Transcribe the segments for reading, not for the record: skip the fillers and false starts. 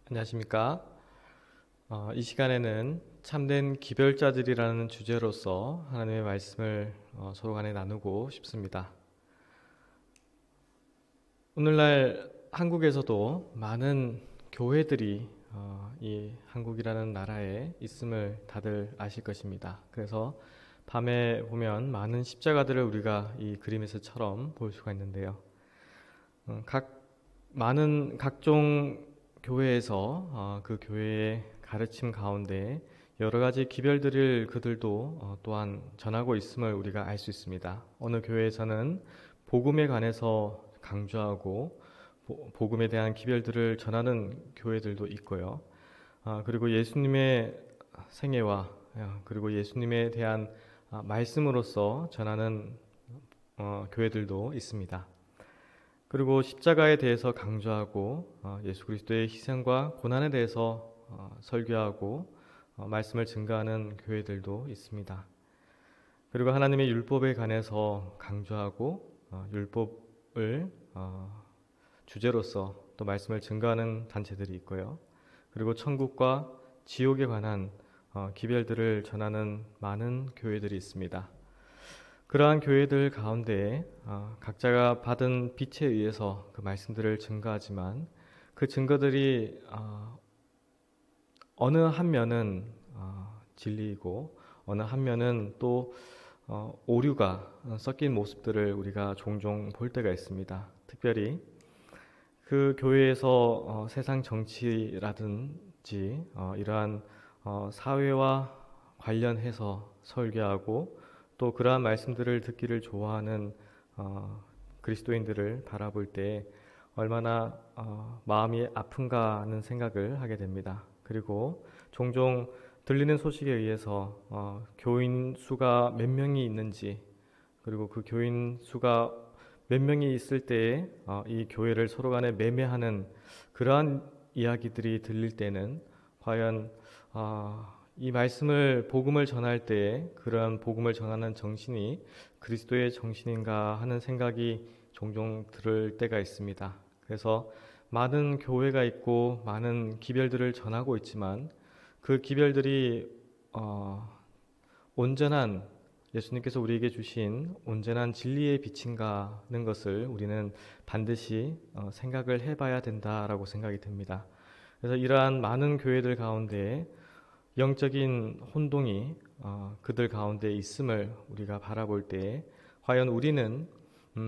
안녕하십니까? 이 시간에는 참된 기별자들이라는 주제로서 하나님의 말씀을 서로 간에 나누고 싶습니다. 오늘날 한국에서도 많은 교회들이 이 한국이라는 나라에 있음을 다들 아실 것입니다. 그래서 밤에 보면 많은 십자가들을 우리가 이 그림에서처럼 볼 수가 있는데요. 많은 각종 교회에서 그 교회의 가르침 가운데 여러 가지 기별들을 그들도 또한 전하고 있음을 우리가 알 수 있습니다. 어느 교회에서는 복음에 관해서 강조하고 복음에 대한 기별들을 전하는 교회들도 있고요. 그리고 예수님의 생애와 그리고 예수님에 대한 말씀으로서 전하는 교회들도 있습니다. 그리고 십자가에 대해서 강조하고 예수 그리스도의 희생과 고난에 대해서 설교하고 말씀을 증거하는 교회들도 있습니다. 그리고 하나님의 율법에 관해서 강조하고 율법을 주제로서 또 말씀을 증거하는 단체들이 있고요. 그리고 천국과 지옥에 관한 기별들을 전하는 많은 교회들이 있습니다. 그러한 교회들 가운데 각자가 받은 빛에 의해서 그 말씀들을 증거하지만 그 증거들이 어느 한 면은 진리이고 어느 한 면은 또 오류가 섞인 모습들을 우리가 종종 볼 때가 있습니다. 특별히 그 교회에서 세상 정치라든지 이러한 사회와 관련해서 설교하고 또 그러한 말씀들을 듣기를 좋아하는 그리스도인들을 바라볼 때 얼마나 마음이 아픈가 하는 생각을 하게 됩니다. 그리고 종종 들리는 소식에 의해서 교인 수가 몇 명이 있는지 그리고 그 교인 수가 몇 명이 있을 때에 이 교회를 서로 간에 매매하는 그러한 이야기들이 들릴 때는 과연 이 말씀을 복음을 전할 때에 그러한 복음을 전하는 정신이 그리스도의 정신인가 하는 생각이 종종 들을 때가 있습니다. 그래서 많은 교회가 있고 많은 기별들을 전하고 있지만 그 기별들이 온전한 예수님께서 우리에게 주신 온전한 진리의 빛인가 하는 것을 우리는 반드시 생각을 해봐야 된다라고 생각이 듭니다. 그래서 이러한 많은 교회들 가운데 영적인 혼동이 그들 가운데 있음을 우리가 바라볼 때 과연 우리는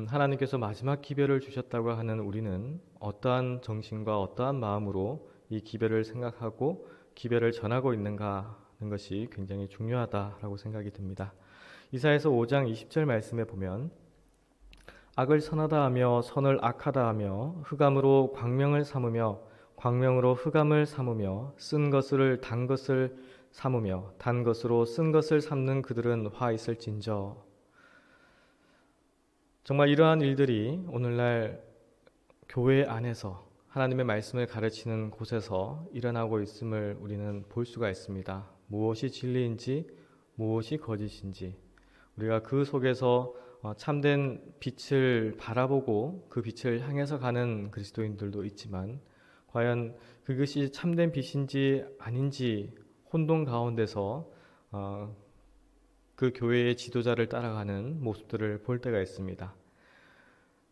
하나님께서 마지막 기별을 주셨다고 하는 우리는 어떠한 정신과 어떠한 마음으로 이 기별을 생각하고 기별을 전하고 있는가 하는 것이 굉장히 중요하다라고 생각이 듭니다. 이사야서 5장 20절 말씀에 보면 악을 선하다 하며 선을 악하다 하며 흑암으로 광명을 삼으며 광명으로 흑암을 삼으며 쓴 것을 단 것을 삼으며 단 것으로 쓴 것을 삼는 그들은 화 있을진저. 정말 이러한 일들이 오늘날 교회 안에서 하나님의 말씀을 가르치는 곳에서 일어나고 있음을 우리는 볼 수가 있습니다. 무엇이 진리인지 무엇이 거짓인지 우리가 그 속에서 참된 빛을 바라보고 그 빛을 향해서 가는 그리스도인들도 있지만 과연 그것이 참된 빛인지 아닌지 혼돈 가운데서 그 교회의 지도자를 따라가는 모습들을 볼 때가 있습니다.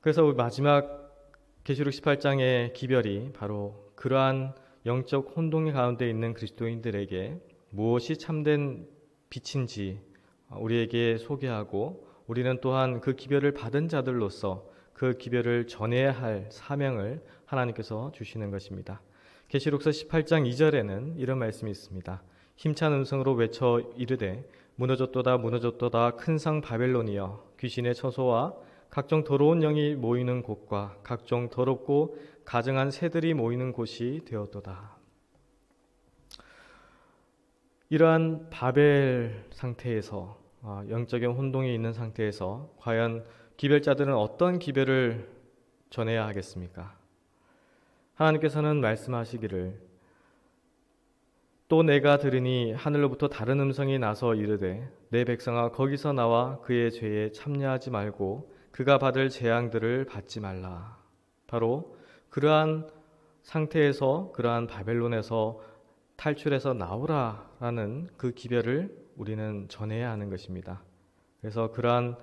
그래서 마지막 계시록 18장의 기별이 바로 그러한 영적 혼동 가운데 있는 그리스도인들에게 무엇이 참된 빛인지 우리에게 소개하고 우리는 또한 그 기별을 받은 자들로서 그 기별을 전해야 할 사명을 하나님께서 주시는 것입니다. 계시록서 18장 2절에는 이런 말씀이 있습니다. 힘찬 음성으로 외쳐 이르되 무너졌도다 무너졌도다 큰 성 바벨론이여 귀신의 처소와 각종 더러운 영이 모이는 곳과 각종 더럽고 가증한 새들이 모이는 곳이 되었도다. 이러한 바벨 상태에서 영적인 혼동이 있는 상태에서 과연 기별자들은 어떤 기별을 전해야 하겠습니까? 하나님께서는 말씀하시기를 또 내가 들으니 하늘로부터 다른 음성이 나서 이르되 내 백성아 거기서 나와 그의 죄에 참여하지 말고 그가 받을 재앙들을 받지 말라. 바로 그러한 상태에서 그러한 바벨론에서 탈출해서 나오라라는 그 기별을 우리는 전해야 하는 것입니다. 그래서 그러한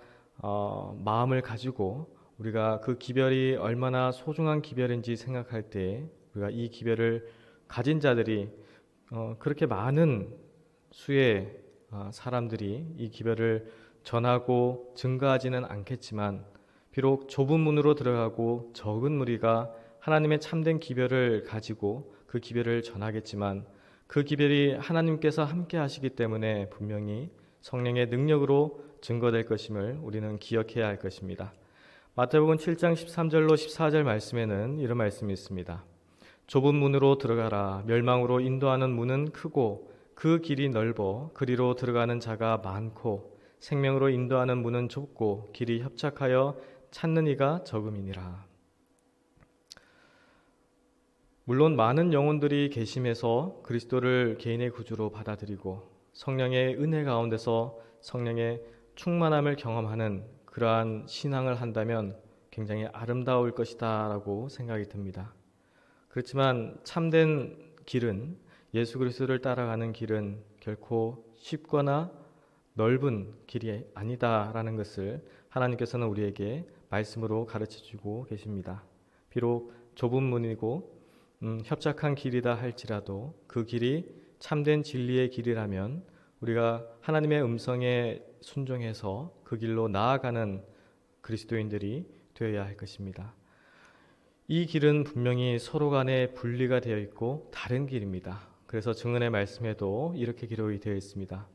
마음을 가지고 우리가 그 기별이 얼마나 소중한 기별인지 생각할 때 우리가 이 기별을 가진 자들이 그렇게 많은 수의 사람들이 이 기별을 전하고 증가하지는 않겠지만 비록 좁은 문으로 들어가고 적은 무리가 하나님의 참된 기별을 가지고 그 기별을 전하겠지만 그 기별이 하나님께서 함께 하시기 때문에 분명히 성령의 능력으로 증거될 것임을 우리는 기억해야 할 것입니다. 마태복음 7장 13절로 14절 말씀에는 이런 말씀이 있습니다. 좁은 문으로 들어가라. 멸망으로 인도하는 문은 크고 그 길이 넓어 그리로 들어가는 자가 많고 생명으로 인도하는 문은 좁고 길이 협착하여 찾는 이가 적음이니라. 물론 많은 영혼들이 계심에서 그리스도를 개인의 구주로 받아들이고 성령의 은혜 가운데서 성령의 충만함을 경험하는 그러한 신앙을 한다면 굉장히 아름다울 것이다 라고 생각이 듭니다. 그렇지만 참된 길은, 예수 그리스도를 따라가는 길은 결코 쉽거나 넓은 길이 아니다라는 것을 하나님께서는 우리에게 말씀으로 가르쳐주고 계십니다. 비록 좁은 문이고 협착한 길이다 할지라도 그 길이 참된 진리의 길이라면 우리가 하나님의 음성에 순종해서 그 길로 나아가는 그리스도인들이 되어야 할 것입니다. 이 길은 분명히 서로 간에 분리가 되어 있고 다른 길입니다. 그래서 증언의 말씀에도 이렇게 기록이 되어 있습니다.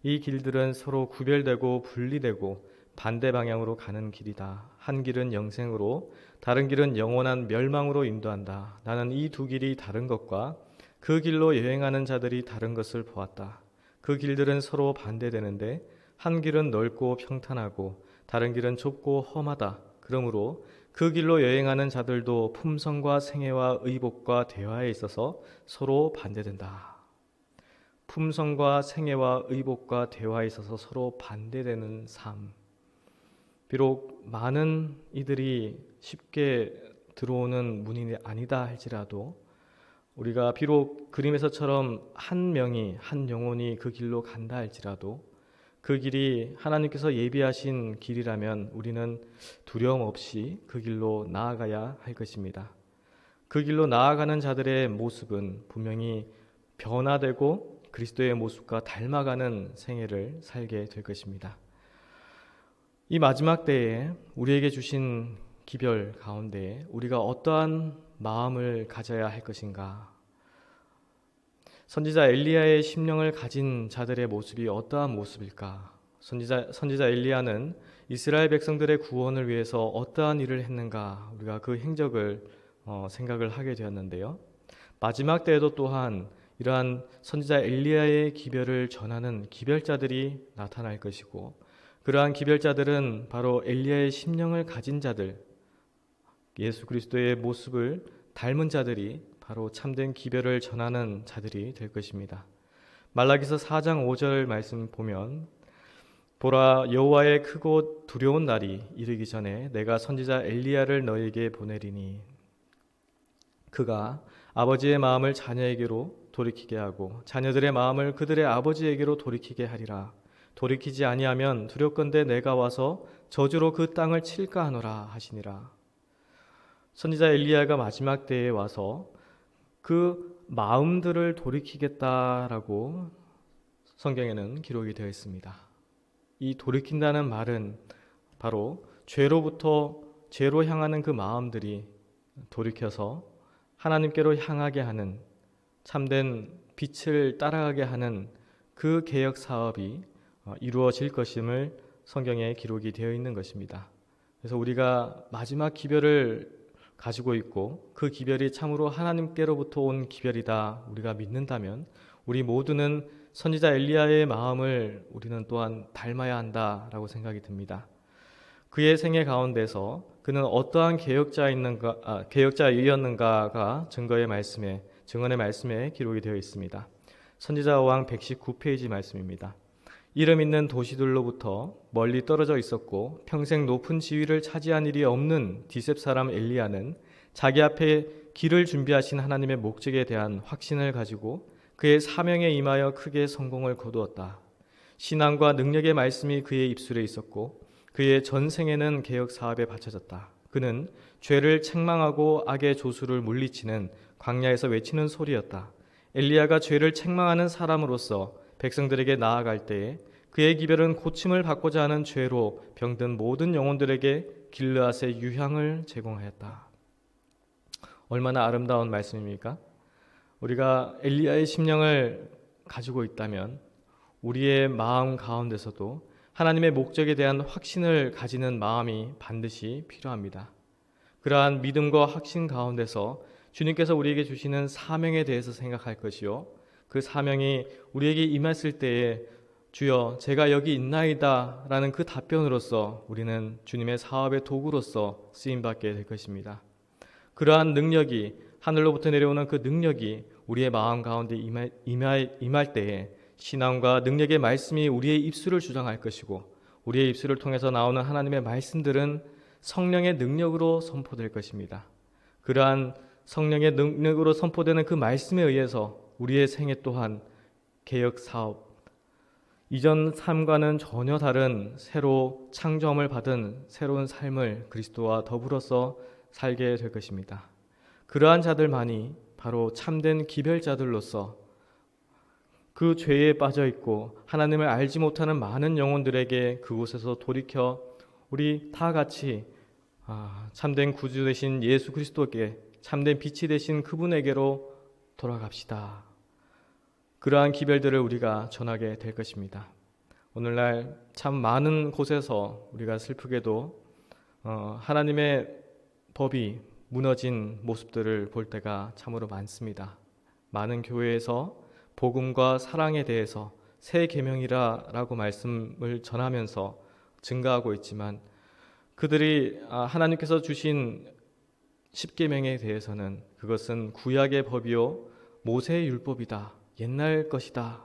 이 길들은 서로 구별되고 분리되고 반대 방향으로 가는 길이다. 한 길은 영생으로 다른 길은 영원한 멸망으로 인도한다. 나는 이 두 길이 다른 것과 그 길로 여행하는 자들이 다른 것을 보았다. 그 길들은 서로 반대되는데 한 길은 넓고 평탄하고 다른 길은 좁고 험하다. 그러므로 그 길로 여행하는 자들도 품성과 생애와 의복과 대화에 있어서 서로 반대된다. 품성과 생애와 의복과 대화에 있어서 서로 반대되는 삶. 비록 많은 이들이 쉽게 들어오는 문이 아니다 할지라도 우리가 비록 그림에서처럼 한 명이, 한 영혼이 그 길로 간다 할지라도 그 길이 하나님께서 예비하신 길이라면 우리는 두려움 없이 그 길로 나아가야 할 것입니다. 그 길로 나아가는 자들의 모습은 분명히 변화되고 그리스도의 모습과 닮아가는 생애를 살게 될 것입니다. 이 마지막 때에 우리에게 주신 기별 가운데 우리가 어떠한 마음을 가져야 할 것인가? 선지자 엘리야의 심령을 가진 자들의 모습이 어떠한 모습일까? 선지자 엘리야는 이스라엘 백성들의 구원을 위해서 어떠한 일을 했는가? 우리가 그 행적을 생각을 하게 되었는데요. 마지막 때에도 또한 이러한 선지자 엘리야의 기별을 전하는 기별자들이 나타날 것이고 그러한 기별자들은 바로 엘리야의 심령을 가진 자들, 예수 그리스도의 모습을 닮은 자들이 바로 참된 기별을 전하는 자들이 될 것입니다. 말라기서 4장 5절 말씀 보면 보라 여호와의 크고 두려운 날이 이르기 전에 내가 선지자 엘리야를 너에게 보내리니 그가 아버지의 마음을 자녀에게로 돌이키게 하고 자녀들의 마음을 그들의 아버지에게로 돌이키게 하리라. 돌이키지 아니하면 두렵건대 내가 와서 저주로 그 땅을 칠까 하노라 하시니라. 선지자 엘리야가 마지막 때에 와서 그 마음들을 돌이키겠다라고 성경에는 기록이 되어 있습니다. 이 돌이킨다는 말은 바로 죄로 향하는 그 마음들이 돌이켜서 하나님께로 향하게 하는 참된 빛을 따라가게 하는 그 개혁 사업이 이루어질 것임을 성경에 기록이 되어 있는 것입니다. 그래서 우리가 마지막 기별을 가지고 있고 그 기별이 참으로 하나님께로부터 온 기별이다 우리가 믿는다면 우리 모두는 선지자 엘리야의 마음을 우리는 또한 닮아야 한다라고 생각이 듭니다. 그의 생애 가운데서 그는 어떠한 개혁자였는가가 증언의 말씀에 기록이 되어 있습니다. 선지자 왕 119페이지 말씀입니다. 이름 있는 도시들로부터 멀리 떨어져 있었고 평생 높은 지위를 차지한 일이 없는 디셉 사람 엘리야는 자기 앞에 길을 준비하신 하나님의 목적에 대한 확신을 가지고 그의 사명에 임하여 크게 성공을 거두었다. 신앙과 능력의 말씀이 그의 입술에 있었고 그의 전생에는 개혁 사업에 바쳐졌다. 그는 죄를 책망하고 악의 조수를 물리치는 광야에서 외치는 소리였다. 엘리야가 죄를 책망하는 사람으로서 백성들에게 나아갈 때에 그의 기별은 고침을 받고자 하는 죄로 병든 모든 영혼들에게 길르앗의 유향을 제공하였다. 얼마나 아름다운 말씀입니까? 우리가 엘리야의 심령을 가지고 있다면 우리의 마음 가운데서도 하나님의 목적에 대한 확신을 가지는 마음이 반드시 필요합니다. 그러한 믿음과 확신 가운데서 주님께서 우리에게 주시는 사명에 대해서 생각할 것이요, 그 사명이 우리에게 임했을 때에 주여 제가 여기 있나이다 라는 그 답변으로서 우리는 주님의 사업의 도구로서 쓰임받게 될 것입니다. 그러한 능력이, 하늘로부터 내려오는 그 능력이 우리의 마음 가운데 임할 때에 신앙과 능력의 말씀이 우리의 입술을 주장할 것이고 우리의 입술을 통해서 나오는 하나님의 말씀들은 성령의 능력으로 선포될 것입니다. 그러한 성령의 능력으로 선포되는 그 말씀에 의해서 우리의 생애 또한 개혁 사업, 이전 삶과는 전혀 다른 새로 창조함을 받은 새로운 삶을 그리스도와 더불어서 살게 될 것입니다. 그러한 자들만이 바로 참된 기별자들로서 그 죄에 빠져 있고 하나님을 알지 못하는 많은 영혼들에게 그곳에서 돌이켜 우리 다 같이 참된 구주 되신 예수 그리스도께, 참된 빛이 되신 그분에게로 돌아갑시다. 그러한 기별들을 우리가 전하게 될 것입니다. 오늘날 참 많은 곳에서 우리가 슬프게도 하나님의 법이 무너진 모습들을 볼 때가 참으로 많습니다. 많은 교회에서 복음과 사랑에 대해서 새 계명이라고 말씀을 전하면서 증가하고 있지만 그들이 하나님께서 주신 십계명에 대해서는 그것은 구약의 법이요 모세의 율법이다, 옛날 것이다,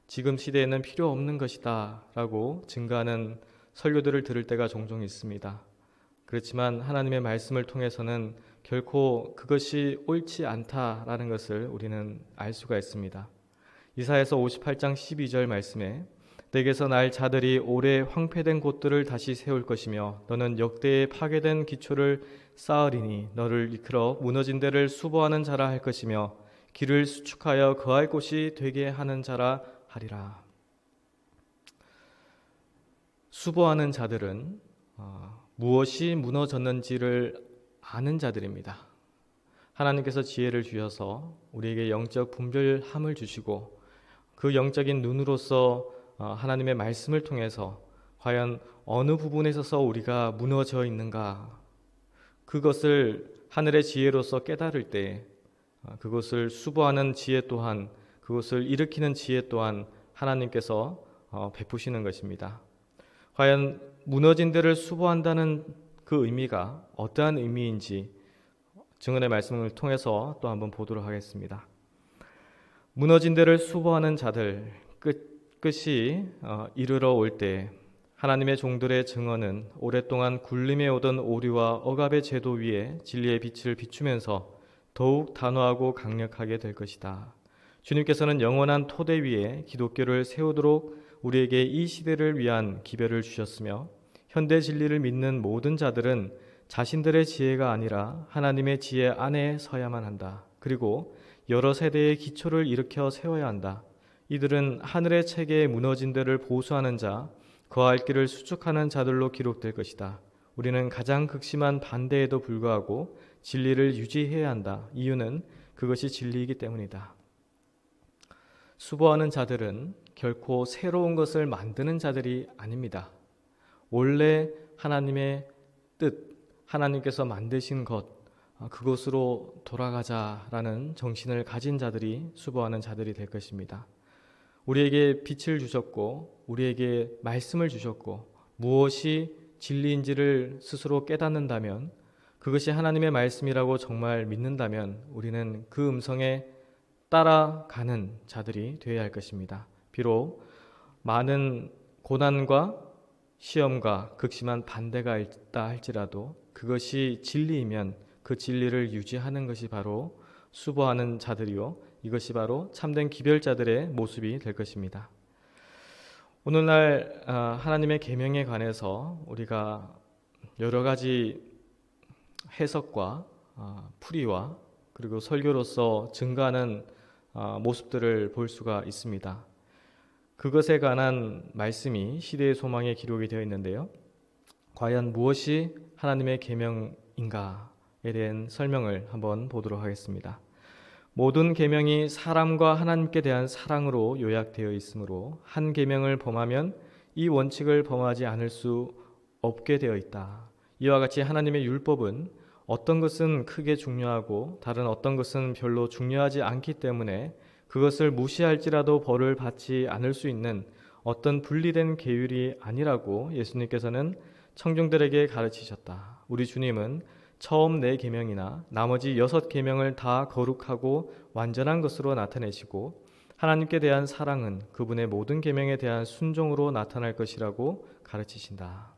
지금 시대에는 필요 없는 것이다 라고 증가하는 설교들을 들을 때가 종종 있습니다. 그렇지만 하나님의 말씀을 통해서는 결코 그것이 옳지 않다라는 것을 우리는 알 수가 있습니다. 이사야서 58장 12절 말씀에 내게서 날 자들이 오래 황폐된 곳들을 다시 세울 것이며 너는 역대에 파괴된 기초를 쌓으리니 너를 이끌어 무너진 데를 수보하는 자라 할 것이며 길을 수축하여 거할 곳이 되게 하는 자라 하리라. 수보하는 자들은 무엇이 무너졌는지를 아는 자들입니다. 하나님께서 지혜를 주셔서 우리에게 영적 분별함을 주시고 그 영적인 눈으로서 하나님의 말씀을 통해서 과연 어느 부분에 있어서 우리가 무너져 있는가, 그것을 하늘의 지혜로서 깨달을 때 그것을 수보하는 지혜 또한, 그것을 일으키는 지혜 또한 하나님께서 베푸시는 것입니다. 과연 무너진 데를 수보한다는 그 의미가 어떠한 의미인지 증언의 말씀을 통해서 또 한번 보도록 하겠습니다. 무너진 데를 수보하는 자들 끝이 이르러 올 때 하나님의 종들의 증언은 오랫동안 굴림해 오던 오류와 억압의 제도 위에 진리의 빛을 비추면서 더욱 단호하고 강력하게 될 것이다. 주님께서는 영원한 토대 위에 기독교를 세우도록 우리에게 이 시대를 위한 기별을 주셨으며 현대 진리를 믿는 모든 자들은 자신들의 지혜가 아니라 하나님의 지혜 안에 서야만 한다. 그리고 여러 세대의 기초를 일으켜 세워야 한다. 이들은 하늘의 체계에 무너진 데를 보수하는 자, 거할 길을 수축하는 자들로 기록될 것이다. 우리는 가장 극심한 반대에도 불구하고 진리를 유지해야 한다. 이유는 그것이 진리이기 때문이다. 수보하는 자들은 결코 새로운 것을 만드는 자들이 아닙니다. 원래 하나님의 뜻, 하나님께서 만드신 것, 그것으로 돌아가자라는 정신을 가진 자들이 수보하는 자들이 될 것입니다. 우리에게 빛을 주셨고 우리에게 말씀을 주셨고 무엇이 진리인지를 스스로 깨닫는다면, 그것이 하나님의 말씀이라고 정말 믿는다면 우리는 그 음성에 따라가는 자들이 되어야 할 것입니다. 비록 많은 고난과 시험과 극심한 반대가 있다 할지라도 그것이 진리이면 그 진리를 유지하는 것이 바로 수고하는 자들이요, 이것이 바로 참된 기별자들의 모습이 될 것입니다. 오늘날 하나님의 계명에 관해서 우리가 여러 가지 해석과 풀이와 그리고 설교로서 증가하는 모습들을 볼 수가 있습니다. 그것에 관한 말씀이 시대의 소망에 기록이 되어 있는데요. 과연 무엇이 하나님의 계명인가에 대한 설명을 한번 보도록 하겠습니다. 모든 계명이 사람과 하나님께 대한 사랑으로 요약되어 있으므로 한 계명을 범하면 이 원칙을 범하지 않을 수 없게 되어 있다. 이와 같이 하나님의 율법은 어떤 것은 크게 중요하고 다른 어떤 것은 별로 중요하지 않기 때문에 그것을 무시할지라도 벌을 받지 않을 수 있는 어떤 분리된 계율이 아니라고 예수님께서는 청중들에게 가르치셨다. 우리 주님은 처음 4계명이나 나머지 6계명을 다 거룩하고 완전한 것으로 나타내시고 하나님께 대한 사랑은 그분의 모든 계명에 대한 순종으로 나타날 것이라고 가르치신다.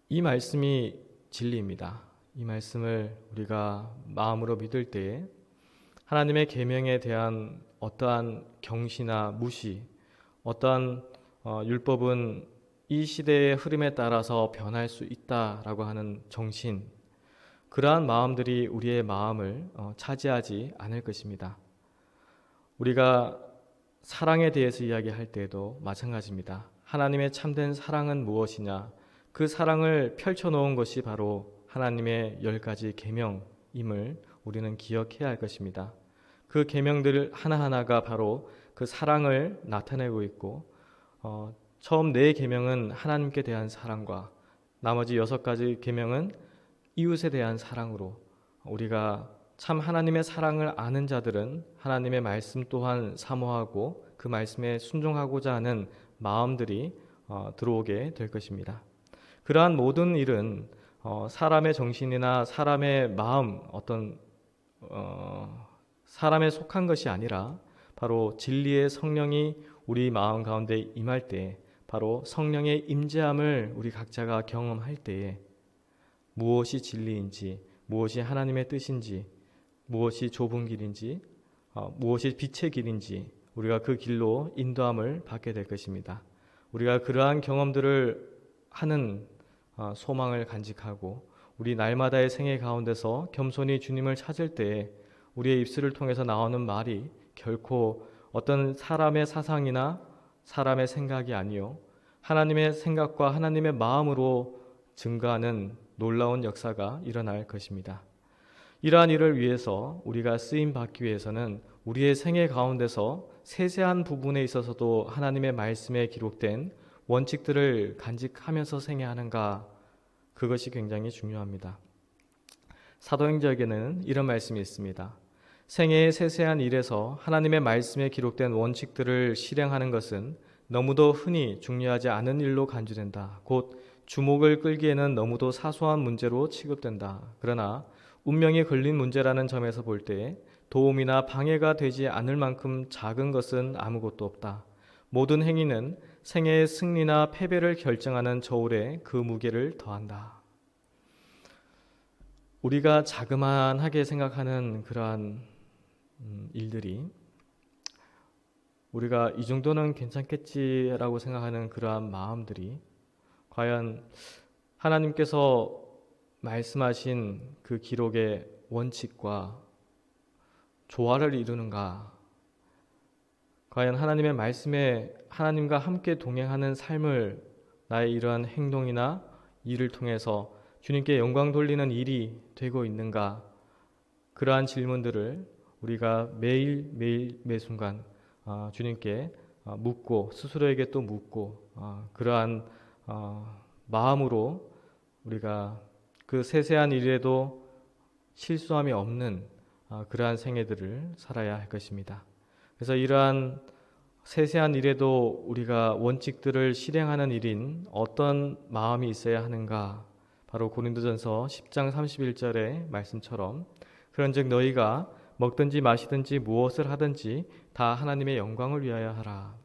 이 말씀이 진리입니다. 이 말씀을 우리가 마음으로 믿을 때에 하나님의 계명에 대한 어떠한 경시나 무시, 어떠한 율법은 이 시대의 흐름에 따라서 변할 수 있다라고 하는 정신, 그러한 마음들이 우리의 마음을 차지하지 않을 것입니다. 우리가 사랑에 대해서 이야기할 때에도 마찬가지입니다. 하나님의 참된 사랑은 무엇이냐? 그 사랑을 펼쳐놓은 것이 바로 하나님의 10가지 계명임을 우리는 기억해야 할 것입니다. 그 계명들 하나하나가 바로 그 사랑을 나타내고 있고 처음 4계명은 하나님께 대한 사랑과 나머지 6가지 계명은 이웃에 대한 사랑으로 우리가 참 하나님의 사랑을 아는 자들은 하나님의 말씀 또한 사모하고 그 말씀에 순종하고자 하는 마음들이 들어오게 될 것입니다. 그러한 모든 일은 사람의 정신이나 사람의 마음, 어떤 사람에 속한 것이 아니라 바로 진리의 성령이 우리 마음 가운데 임할 때, 바로 성령의 임재함을 우리 각자가 경험할 때에 무엇이 진리인지, 무엇이 하나님의 뜻인지, 무엇이 좁은 길인지, 무엇이 빛의 길인지 우리가 그 길로 인도함을 받게 될 것입니다. 우리가 그러한 경험들을 하는 소망을 간직하고 우리 날마다의 생애 가운데서 겸손히 주님을 찾을 때에 우리의 입술을 통해서 나오는 말이 결코 어떤 사람의 사상이나 사람의 생각이 아니요 하나님의 생각과 하나님의 마음으로 증가하는 놀라운 역사가 일어날 것입니다. 이러한 일을 위해서 우리가 쓰임 받기 위해서는 우리의 생애 가운데서 세세한 부분에 있어서도 하나님의 말씀에 기록된 원칙들을 간직하면서 생애하는가, 그것이 굉장히 중요합니다. 사도행전에는 이런 말씀이 있습니다. 생애의 세세한 일에서 하나님의 말씀에 기록된 원칙들을 실행하는 것은 너무도 흔히 중요하지 않은 일로 간주된다. 곧 주목을 끌기에는 너무도 사소한 문제로 취급된다. 그러나 운명이 걸린 문제라는 점에서 볼 때 도움이나 방해가 되지 않을 만큼 작은 것은 아무것도 없다. 모든 행위는 생애의 승리나 패배를 결정하는 저울에 그 무게를 더한다. 우리가 자그마하게 생각하는 그러한 일들이 우리가 이 정도는 괜찮겠지라고 생각하는 그러한 마음들이 과연 하나님께서 말씀하신 그 기록의 원칙과 조화를 이루는가? 과연 하나님의 말씀에 하나님과 함께 동행하는 삶을 나의 이러한 행동이나 일을 통해서 주님께 영광 돌리는 일이 되고 있는가? 그러한 질문들을 우리가 매일 매 순간 주님께 묻고 스스로에게 또 묻고 그러한 마음으로 우리가 그 세세한 일에도 실수함이 없는 그러한 생애들을 살아야 할 것입니다. 그래서 이러한 세세한 일에도 우리가 원칙들을 실행하는 일인 어떤 마음이 있어야 하는가? 바로 고린도전서 10장 31절의 말씀처럼 그런즉 너희가 먹든지 마시든지 무엇을 하든지 다 하나님의 영광을 위하여 하라.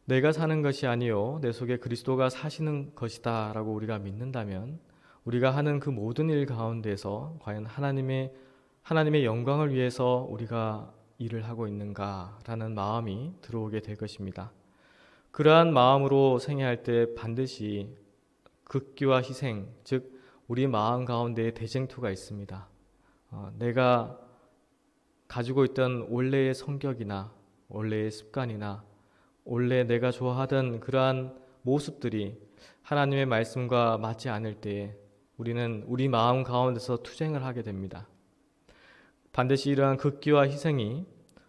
내가 사는 것이 아니요 내 속에 그리스도가 사시는 것이다 라고 우리가 믿는다면 우리가 하는 그 모든 일 가운데서 과연 하나님의 영광을 위해서 우리가 일을 하고 있는가라는 마음이 들어오게 될 것입니다. 그러한 마음으로 생애할 때 반드시 극기와 희생, 즉 우리 마음 가운데에 대쟁투가 있습니다. 내가 가지고 있던 원래의 성격이나 원래의 습관이나 원래 내가 좋아하던 그러한 모습들이 하나님의 말씀과 맞지 않을 때에 우리는 우리 마음 가운데서 투쟁을 하게 됩니다. 반드시 이러한 극기와 희생이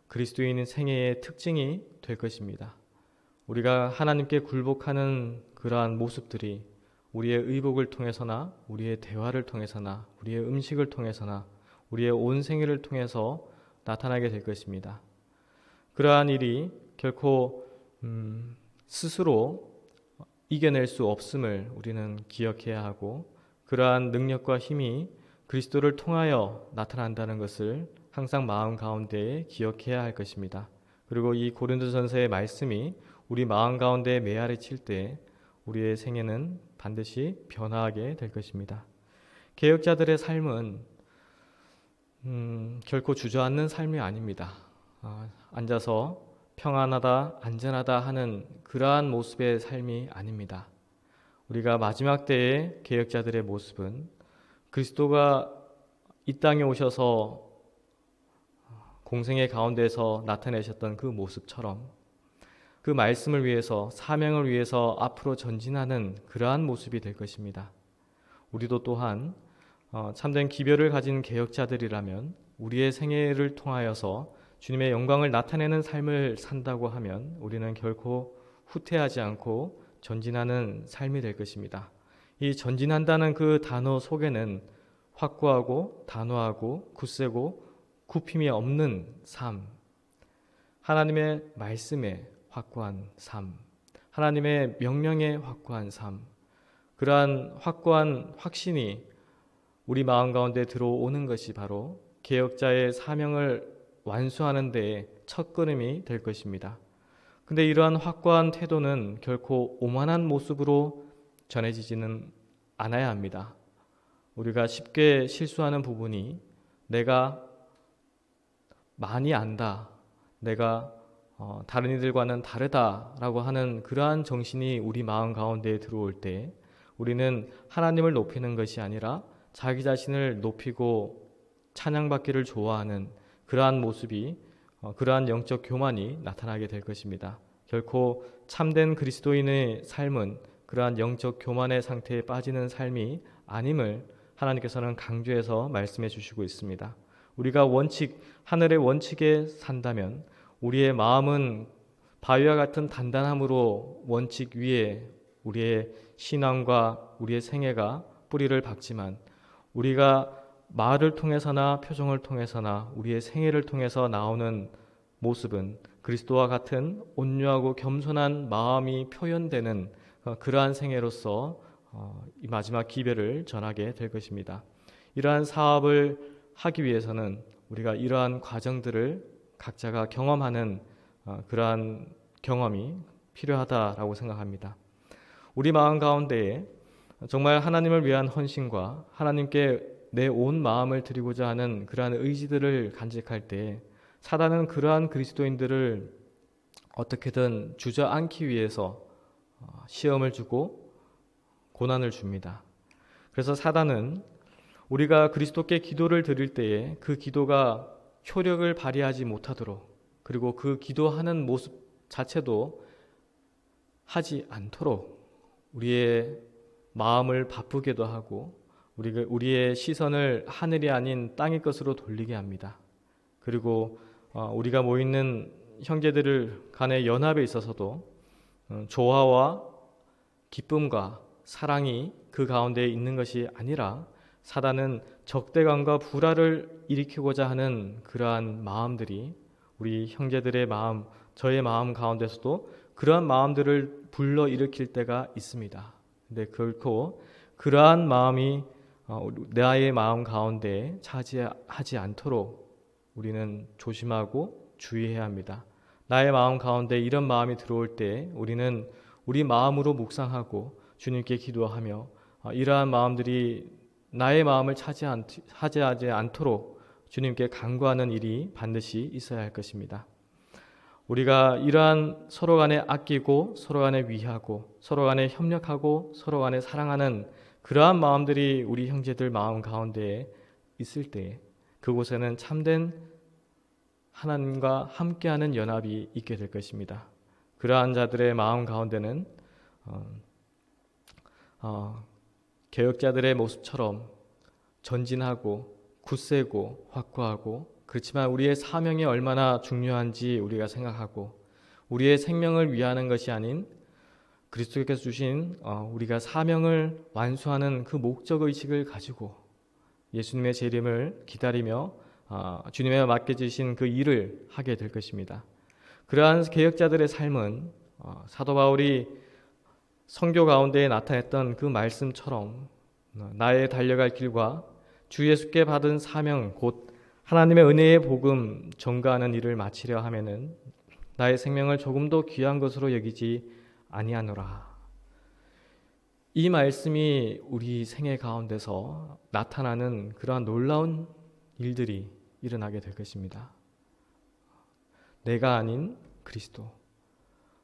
그리스도인의 생애의 특징이 될 것입니다. 우리가 하나님께 굴복하는 그러한 모습들이 우리의 의복을 통해서나 우리의 대화를 통해서나 우리의 음식을 통해서나 우리의 온 생애를 통해서 나타나게 될 것입니다. 그러한 일이 결코 스스로 이겨낼 수 없음을 우리는 기억해야 하고 그러한 능력과 힘이 그리스도를 통하여 나타난다는 것을 항상 마음 가운데에 기억해야 할 것입니다. 그리고 이 고린도전서의 말씀이 우리 마음 가운데에 메아리 칠 때 우리의 생애는 반드시 변화하게 될 것입니다. 개혁자들의 삶은 결코 주저앉는 삶이 아닙니다. 앉아서 평안하다, 안전하다 하는 그러한 모습의 삶이 아닙니다. 우리가 마지막 때의 개혁자들의 모습은 그리스도가 이 땅에 오셔서 공생의 가운데서 나타내셨던 그 모습처럼 그 말씀을 위해서 사명을 위해서 앞으로 전진하는 그러한 모습이 될 것입니다. 우리도 또한 참된 기별을 가진 개혁자들이라면 우리의 생애를 통하여서 주님의 영광을 나타내는 삶을 산다고 하면 우리는 결코 후퇴하지 않고 전진하는 삶이 될 것입니다. 이 전진한다는 그 단어 속에는 확고하고 단호하고 굳세고 굽힘이 없는 삶, 하나님의 말씀에 확고한 삶, 하나님의 명령에 확고한 삶, 그러한 확고한 확신이 우리 마음 가운데 들어오는 것이 바로 개혁자의 사명을 완수하는 데에 첫걸음이 될 것입니다. 근데 이러한 확고한 태도는 결코 오만한 모습으로 전해지지는 않아야 합니다. 우리가 쉽게 실수하는 부분이 내가 많이 안다, 내가 다른 이들과는 다르다라고 하는 그러한 정신이 우리 마음 가운데에 들어올 때 우리는 하나님을 높이는 것이 아니라 자기 자신을 높이고 찬양받기를 좋아하는 그러한 모습이 그러한 영적 교만이 나타나게 될 것입니다. 결코 참된 그리스도인의 삶은 그러한 영적 교만의 상태에 빠지는 삶이 아님을 하나님께서는 강조해서 말씀해 주시고 있습니다. 우리가 하늘의 원칙에 산다면 우리의 마음은 바위와 같은 단단함으로 원칙 위에 우리의 신앙과 우리의 생애가 뿌리를 박지만 우리가 말을 통해서나 표정을 통해서나 우리의 생애를 통해서 나오는 모습은 그리스도와 같은 온유하고 겸손한 마음이 표현되는 그러한 생애로서 이 마지막 기별을 전하게 될 것입니다. 이러한 사업을 하기 위해서는 우리가 이러한 과정들을 각자가 경험하는 그러한 경험이 필요하다라고 생각합니다. 우리 마음 가운데에 정말 하나님을 위한 헌신과 하나님께 내 온 마음을 드리고자 하는 그러한 의지들을 간직할 때 사단은 그러한 그리스도인들을 어떻게든 주저앉기 위해서 시험을 주고 고난을 줍니다. 그래서 사단은 우리가 그리스도께 기도를 드릴 때에 그 기도가 효력을 발휘하지 못하도록 그리고 그 기도하는 모습 자체도 하지 않도록 우리의 마음을 바쁘게도 하고 우리의 시선을 하늘이 아닌 땅의 것으로 돌리게 합니다. 그리고 우리가 모이는 형제들을 간의 연합에 있어서도 조화와 기쁨과 사랑이 그 가운데 있는 것이 아니라 사단은 적대감과 불화를 일으키고자 하는 그러한 마음들이 우리 형제들의 마음, 저의 마음 가운데서도 그러한 마음들을 불러일으킬 때가 있습니다. 근데 결코 그러한 마음이 나의 마음 가운데 차지하지 않도록 우리는 조심하고 주의해야 합니다. 나의 마음 가운데 이런 마음이 들어올 때 우리는 우리 마음으로 묵상하고 주님께 기도하며 이러한 마음들이 나의 마음을 차지하지 않도록 주님께 간구하는 일이 반드시 있어야 할 것입니다. 우리가 이러한 서로 간에 아끼고 서로 간에 위하고 서로 간에 협력하고 서로 간에 사랑하는 그러한 마음들이 우리 형제들 마음 가운데에 있을 때 그곳에는 참된 하나님과 함께하는 연합이 있게 될 것입니다. 그러한 자들의 마음 가운데는 개혁자들의 모습처럼 전진하고 굳세고 확고하고, 그렇지만 우리의 사명이 얼마나 중요한지 우리가 생각하고 우리의 생명을 위하는 것이 아닌 그리스도께서 주신 우리가 사명을 완수하는 그 목적의식을 가지고 예수님의 재림을 기다리며 주님의 맡겨주신 그 일을 하게 될 것입니다. 그러한 개혁자들의 삶은 사도 바울이 선교 가운데 나타냈던 그 말씀처럼 나의 달려갈 길과 주 예수께 받은 사명 곧 하나님의 은혜의 복음 전가하는 일을 마치려 하면은 나의 생명을 조금도 귀한 것으로 여기지 아니하노라. 이 말씀이 우리 생애 가운데서 나타나는 그러한 놀라운 일들이 일어나게 될 것입니다. 내가 아닌 그리스도,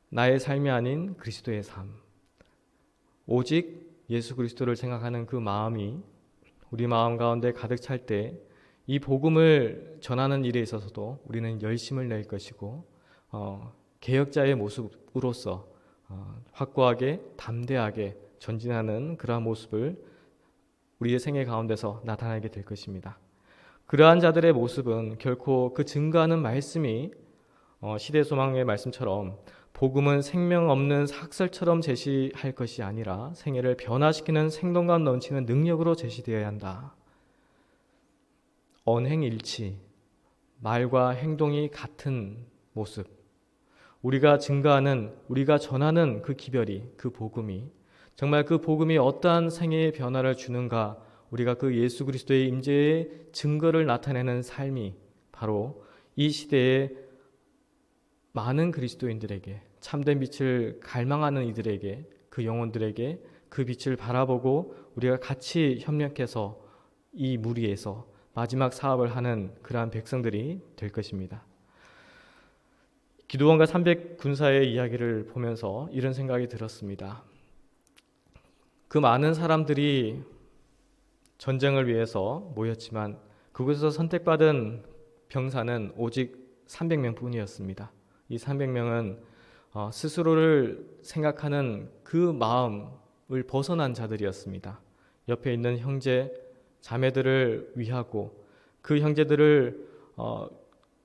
나의 삶이 아닌 그리스도의 삶, 오직 예수 그리스도를 생각하는 그 마음이 우리 마음 가운데 가득 찰 때 이 복음을 전하는 일에 있어서도 우리는 열심을 낼 것이고 개혁자의 모습으로서 확고하게 담대하게 전진하는 그러한 모습을 우리의 생애 가운데서 나타나게 될 것입니다. 그러한 자들의 모습은 결코 그 증거하는 말씀이 시대소망의 말씀처럼 복음은 생명 없는 학설처럼 제시할 것이 아니라 생애를 변화시키는 생동감 넘치는 능력으로 제시되어야 한다. 언행일치, 말과 행동이 같은 모습, 우리가 증거하는, 우리가 전하는 그 기별이, 그 복음이 정말 그 복음이 어떠한 생애의 변화를 주는가, 우리가 그 예수 그리스도의 임재의 증거를 나타내는 삶이 바로 이 시대의 많은 그리스도인들에게, 참된 빛을 갈망하는 이들에게, 그 영혼들에게 그 빛을 바라보고 우리가 같이 협력해서 이 무리에서 마지막 사업을 하는 그러한 백성들이 될 것입니다. 기드온과 300 군사의 이야기를 보면서 이런 생각이 들었습니다. 그 많은 사람들이 전쟁을 위해서 모였지만 그곳에서 선택받은 병사는 오직 300명 뿐이었습니다. 이 300명은 스스로를 생각하는 그 마음을 벗어난 자들이었습니다. 옆에 있는 형제, 자매들을 위하고 그 형제들을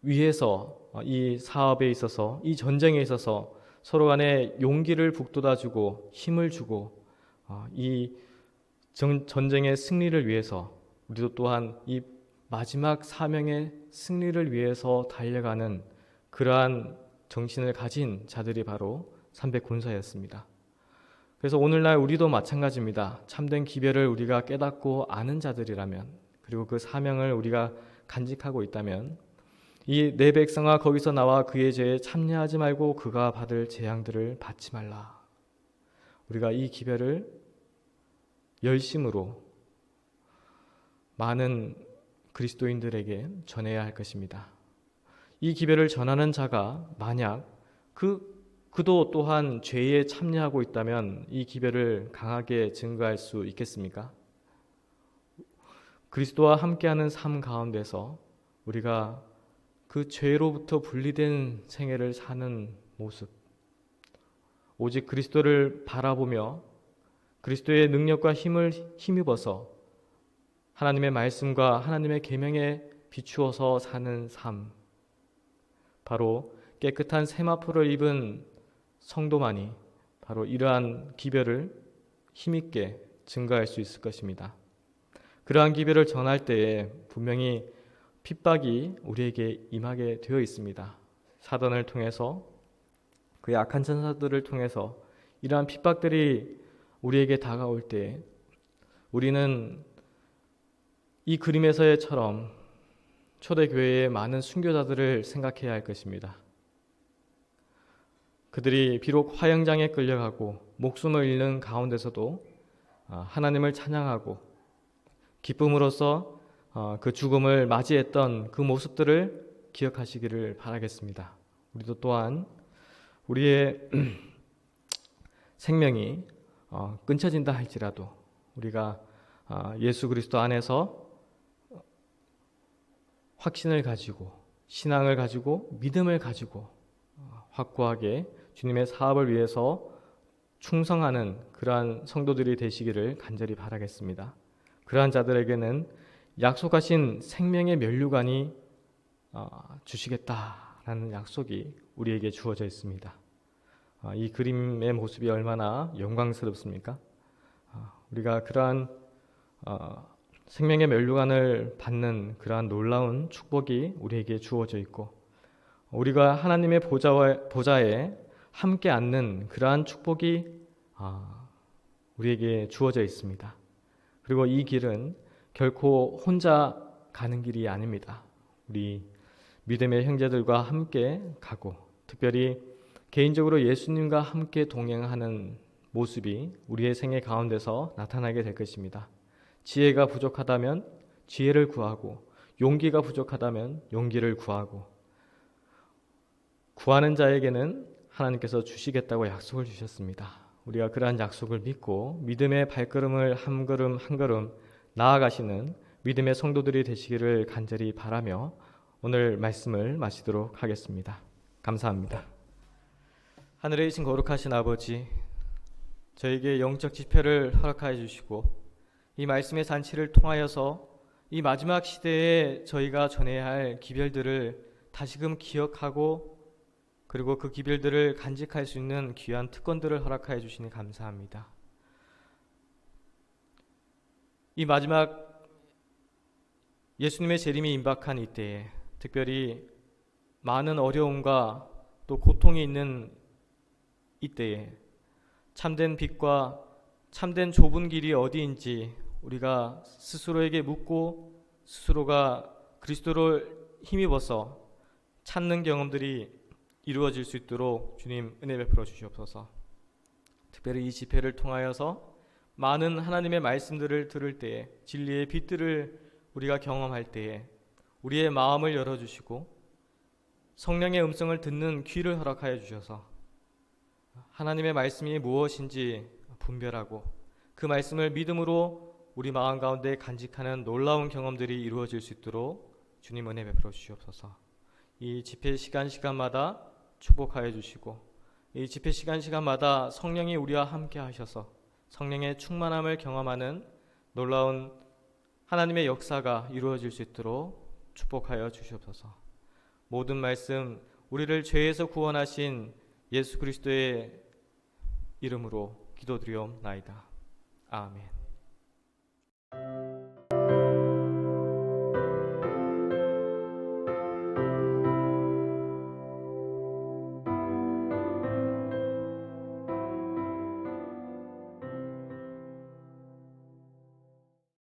위해서 이 사업에 있어서, 이 전쟁에 있어서 서로 간에 용기를 북돋아주고 힘을 주고 이 전쟁의 승리를 위해서, 우리도 또한 이 마지막 사명의 승리를 위해서 달려가는 그러한 정신을 가진 자들이 바로 300 군사였습니다. 그래서 오늘날 우리도 마찬가지입니다. 참된 기별을 우리가 깨닫고 아는 자들이라면, 그리고 그 사명을 우리가 간직하고 있다면 이 내 백성아 거기서 나와 그의 죄에 참여하지 말고 그가 받을 재앙들을 받지 말라. 우리가 이 기별을 열심으로 많은 그리스도인들에게 전해야 할 것입니다. 이 기별을 전하는 자가 만약 그도 또한 죄에 참여하고 있다면 이 기별을 강하게 증거할 수 있겠습니까? 그리스도와 함께하는 삶 가운데서 우리가 그 죄로부터 분리된 생애를 사는 모습, 오직 그리스도를 바라보며 그리스도의 능력과 힘을 힘입어서 하나님의 말씀과 하나님의 계명에 비추어서 사는 삶, 바로 깨끗한 세마포를 입은 성도만이 바로 이러한 기별을 힘있게 증거할 수 있을 것입니다. 그러한 기별을 전할 때에 분명히 핍박이 우리에게 임하게 되어 있습니다. 사단을 통해서, 그 악한 천사들을 통해서 이러한 핍박들이 우리에게 다가올 때 우리는 이 그림에서처럼 초대교회의 많은 순교자들을 생각해야 할 것입니다. 그들이 비록 화형장에 끌려가고 목숨을 잃는 가운데서도 하나님을 찬양하고 기쁨으로써 그 죽음을 맞이했던 그 모습들을 기억하시기를 바라겠습니다. 우리도 또한 우리의 생명이 끊쳐진다 할지라도 우리가 예수 그리스도 안에서 확신을 가지고 신앙을 가지고 믿음을 가지고 확고하게 주님의 사업을 위해서 충성하는 그러한 성도들이 되시기를 간절히 바라겠습니다. 그러한 자들에게는 약속하신 생명의 면류관이 주시겠다라는 약속이 우리에게 주어져 있습니다. 이 그림의 모습이 얼마나 영광스럽습니까? 우리가 그러한 생명의 면류관을 받는 그러한 놀라운 축복이 우리에게 주어져 있고 우리가 하나님의 보좌에 함께 앉는 그러한 축복이 우리에게 주어져 있습니다. 그리고 이 길은 결코 혼자 가는 길이 아닙니다. 우리 믿음의 형제들과 함께 가고 특별히 개인적으로 예수님과 함께 동행하는 모습이 우리의 생애 가운데서 나타나게 될 것입니다. 지혜가 부족하다면 지혜를 구하고 용기가 부족하다면 용기를 구하고 구하는 자에게는 하나님께서 주시겠다고 약속을 주셨습니다. 우리가 그러한 약속을 믿고 믿음의 발걸음을 한 걸음 한 걸음 나아가시는 믿음의 성도들이 되시기를 간절히 바라며 오늘 말씀을 마치도록 하겠습니다. 감사합니다. 하늘에 계신 거룩하신 아버지, 저에게 영적 지표를 허락하여 주시고 이 말씀의 잔치를 통하여서 이 마지막 시대에 저희가 전해야 할 기별들을 다시금 기억하고 그리고 그 기별들을 간직할 수 있는 귀한 특권들을 허락하여 주시니 감사합니다. 이 마지막 예수님의 재림이 임박한 이때에 특별히 많은 어려움과 또 고통이 있는 이때에 참된 빛과 참된 좁은 길이 어디인지 우리가 스스로에게 묻고 스스로가 그리스도를 힘입어서 찾는 경험들이 이루어질 수 있도록 주님 은혜 베풀어 주시옵소서. 특별히 이 집회를 통하여서 많은 하나님의 말씀들을 들을 때에 진리의 빛들을 우리가 경험할 때에 우리의 마음을 열어주시고 성령의 음성을 듣는 귀를 허락하여 주셔서 하나님의 말씀이 무엇인지 분별하고 그 말씀을 믿음으로 우리 마음 가운데 간직하는 놀라운 경험들이 이루어질 수 있도록 주님 은혜 베풀어 주시옵소서. 이 집회 시간마다 축복하여 주시고 이 집회 시간마다 성령이 우리와 함께 하셔서 성령의 충만함을 경험하는 놀라운 하나님의 역사가 이루어질 수 있도록 축복하여 주시옵소서. 모든 말씀 우리를 죄에서 구원하신 예수 그리스도의 이름으로 기도드리옵나이다. 아멘.